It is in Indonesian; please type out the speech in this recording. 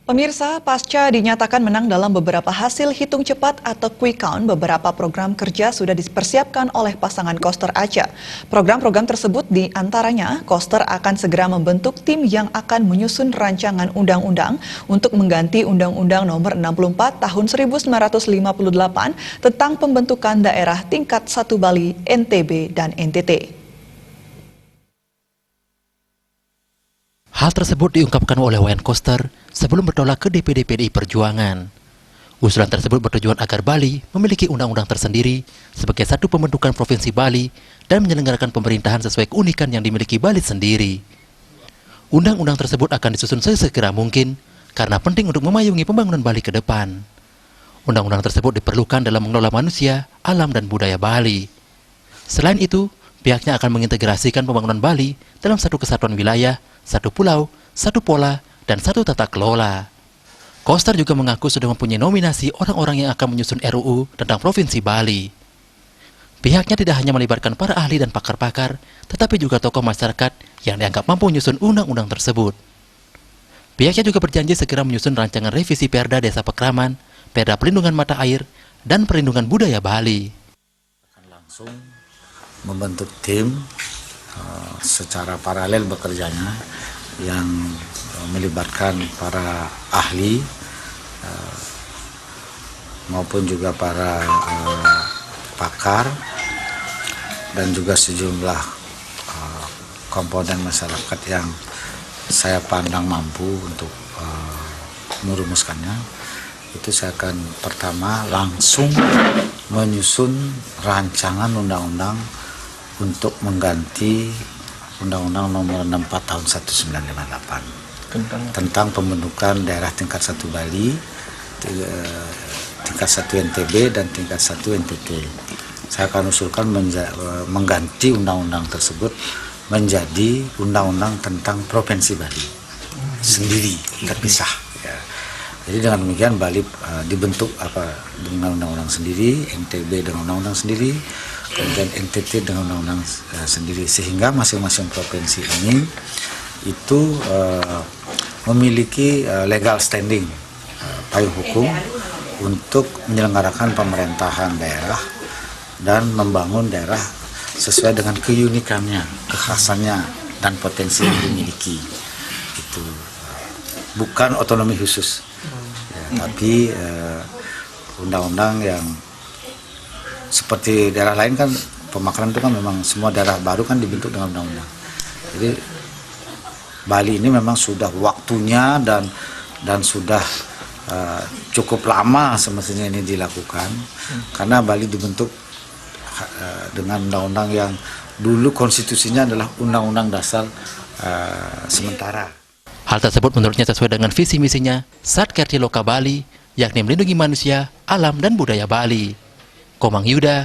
Pemirsa, pasca dinyatakan menang dalam beberapa hasil hitung cepat atau quick count, beberapa program kerja sudah dipersiapkan oleh pasangan Koster Aca. Program-program tersebut diantaranya, Koster akan segera membentuk tim yang akan menyusun rancangan undang-undang untuk mengganti Undang-Undang Nomor 64 Tahun 1958 tentang pembentukan daerah tingkat 1 Bali, NTB, dan NTT. Hal tersebut diungkapkan oleh Wayan Koster sebelum bertolak ke DPD PDI Perjuangan. Usulan tersebut bertujuan agar Bali memiliki undang-undang tersendiri sebagai satu pembentukan Provinsi Bali dan menyelenggarakan pemerintahan sesuai keunikan yang dimiliki Bali sendiri. Undang-undang tersebut akan disusun sesegera mungkin karena penting untuk memayungi pembangunan Bali ke depan. Undang-undang tersebut diperlukan dalam mengelola manusia, alam, dan budaya Bali. Selain itu, pihaknya akan mengintegrasikan pembangunan Bali dalam satu kesatuan wilayah, satu pulau, satu pola, dan satu tata kelola. Koster juga mengaku sudah mempunyai nominasi orang-orang yang akan menyusun RUU tentang Provinsi Bali. Pihaknya tidak hanya melibatkan para ahli dan pakar-pakar, tetapi juga tokoh masyarakat yang dianggap mampu menyusun undang-undang tersebut. Pihaknya juga berjanji segera menyusun rancangan revisi Perda Desa Pekraman, Perda Pelindungan Mata Air, dan Perlindungan Budaya Bali. Akan langsung membentuk tim secara paralel bekerjanya yang melibatkan para ahli maupun juga para pakar dan juga sejumlah komponen masyarakat yang saya pandang mampu untuk merumuskannya. Itu saya akan pertama langsung menyusun rancangan undang-undang untuk mengganti Undang-Undang Nomor 64 Tahun 1958 tentang pembentukan daerah tingkat 1 Bali, tingkat 1 NTB, dan tingkat 1 NTT. Saya akan usulkan mengganti undang-undang tersebut menjadi undang-undang tentang Provinsi Bali sendiri, terpisah. Ya. Jadi dengan demikian Bali dibentuk dengan undang-undang sendiri, NTB dengan undang-undang sendiri, kemudian NTT dengan undang-undang sendiri, sehingga masing-masing provinsi ini itu memiliki legal standing, payung hukum untuk menyelenggarakan pemerintahan daerah dan membangun daerah sesuai dengan keunikannya, kekhasannya, dan potensi yang dimiliki. Itu bukan otonomi khusus, ya, tapi undang-undang yang seperti daerah lain kan, pemakaran itu kan memang semua daerah baru kan dibentuk dengan undang-undang. Jadi Bali ini memang sudah waktunya dan sudah cukup lama semestinya ini dilakukan, karena Bali dibentuk dengan undang-undang yang dulu konstitusinya adalah Undang-Undang Dasar sementara. Hal tersebut menurutnya sesuai dengan visi misinya Satkerti Loka Bali, yakni melindungi manusia, alam, dan budaya Bali. Komang Yuda,